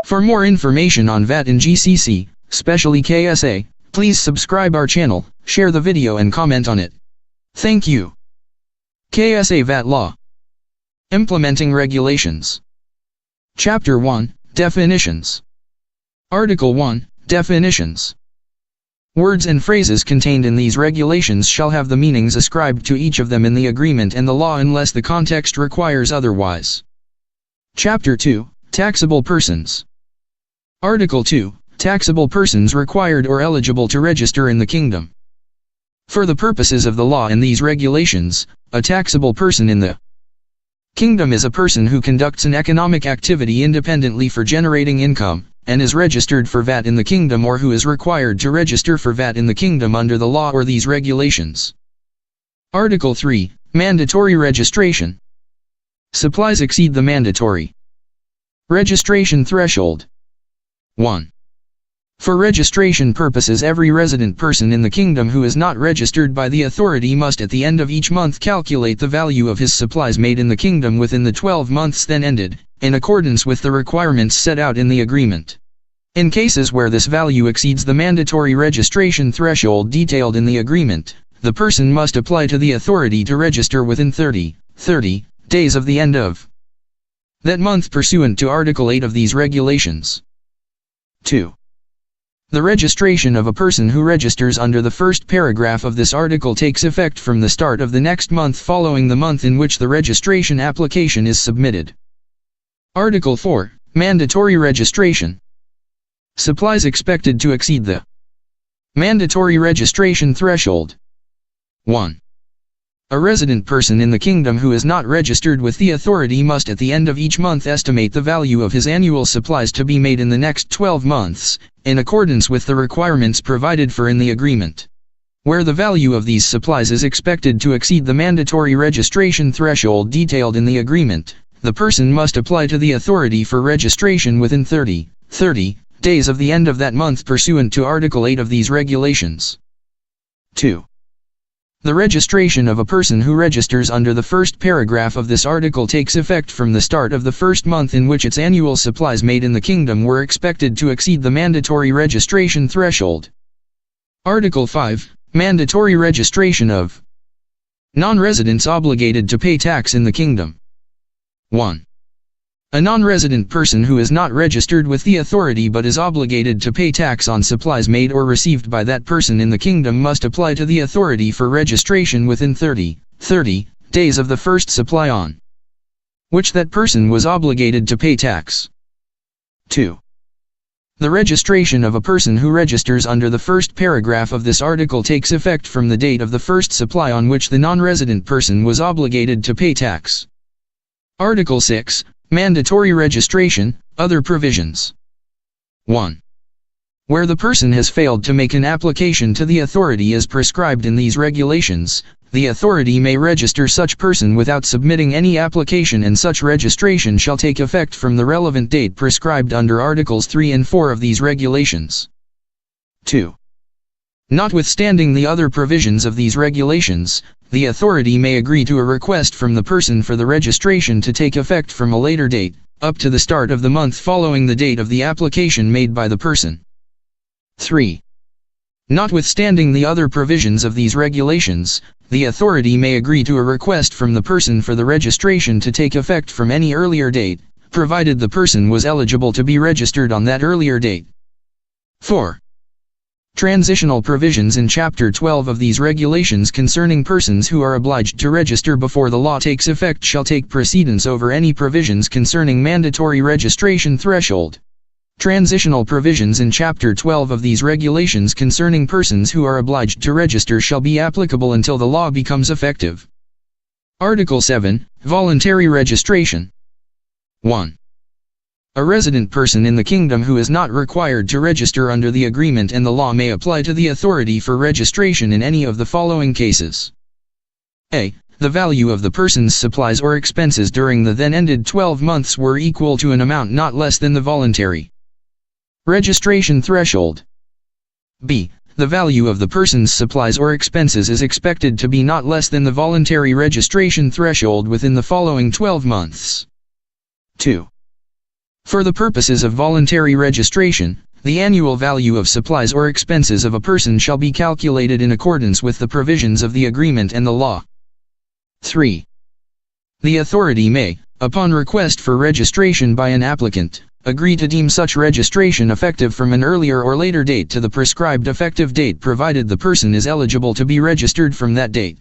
For more information on VAT and GCC, especially KSA, please subscribe our channel, share the video and comment on it. Thank you. KSA VAT Law. Implementing Regulations. Chapter 1, Definitions. Article 1, Definitions. Words and phrases contained in these regulations shall have the meanings ascribed to each of them in the agreement and the law unless the context requires otherwise. Chapter 2, Taxable Persons. Article 2, Taxable persons required or eligible to register in the kingdom. For the purposes of the law and these regulations, a taxable person in the kingdom is a person who conducts an economic activity independently for generating income, and is registered for VAT in the kingdom or who is required to register for VAT in the kingdom under the law or these regulations. Article 3, Mandatory Registration. Supplies exceed the mandatory registration threshold. 1. For registration purposes, every resident person in the kingdom who is not registered by the authority must at the end of each month calculate the value of his supplies made in the kingdom within the 12 months then ended, in accordance with the requirements set out in the agreement. In cases where this value exceeds the mandatory registration threshold detailed in the agreement, the person must apply to the authority to register within 30 days of the end of that month pursuant to Article 8 of these regulations. 2. The registration of a person who registers under the first paragraph of this article takes effect from the start of the next month following the month in which the registration application is submitted. Article 4, Mandatory Registration. Supplies expected to exceed the mandatory registration threshold. 1. A resident person in the kingdom who is not registered with the authority must at the end of each month estimate the value of his annual supplies to be made in the next 12 months, in accordance with the requirements provided for in the agreement. Where the value of these supplies is expected to exceed the mandatory registration threshold detailed in the agreement, the person must apply to the authority for registration within 30 days of the end of that month pursuant to Article 8 of these regulations. 2. The registration of a person who registers under the first paragraph of this article takes effect from the start of the first month in which its annual supplies made in the kingdom were expected to exceed the mandatory registration threshold. Article 5, Mandatory Registration of non-residents obligated to pay tax in the kingdom. 1. A non-resident person who is not registered with the authority but is obligated to pay tax on supplies made or received by that person in the kingdom must apply to the authority for registration within 30 days of the first supply on which that person was obligated to pay tax. 2. The registration of a person who registers under the first paragraph of this article takes effect from the date of the first supply on which the non-resident person was obligated to pay tax. Article 6, Mandatory Registration, Other Provisions. 1. Where the person has failed to make an application to the authority as prescribed in these regulations, the authority may register such person without submitting any application, and such registration shall take effect from the relevant date prescribed under Articles 3 and 4 of these regulations. 2. Notwithstanding the other provisions of these regulations, the authority may agree to a request from the person for the registration to take effect from a later date, up to the start of the month following the date of the application made by the person. 3. Notwithstanding the other provisions of these regulations, the authority may agree to a request from the person for the registration to take effect from any earlier date, provided the person was eligible to be registered on that earlier date. 4. Transitional provisions in Chapter 12 of these regulations concerning persons who are obliged to register before the law takes effect shall take precedence over any provisions concerning mandatory registration threshold. Transitional provisions in Chapter 12 of these regulations concerning persons who are obliged to register shall be applicable until the law becomes effective. Article 7, Voluntary Registration. 1. A resident person in the kingdom who is not required to register under the agreement and the law may apply to the authority for registration in any of the following cases. A. The value of the person's supplies or expenses during the then ended 12 months were equal to an amount not less than the voluntary registration threshold. B. The value of the person's supplies or expenses is expected to be not less than the voluntary registration threshold within the following 12 months. 2. For the purposes of voluntary registration, the annual value of supplies or expenses of a person shall be calculated in accordance with the provisions of the agreement and the law. 3. The authority may, upon request for registration by an applicant, agree to deem such registration effective from an earlier or later date to the prescribed effective date provided the person is eligible to be registered from that date.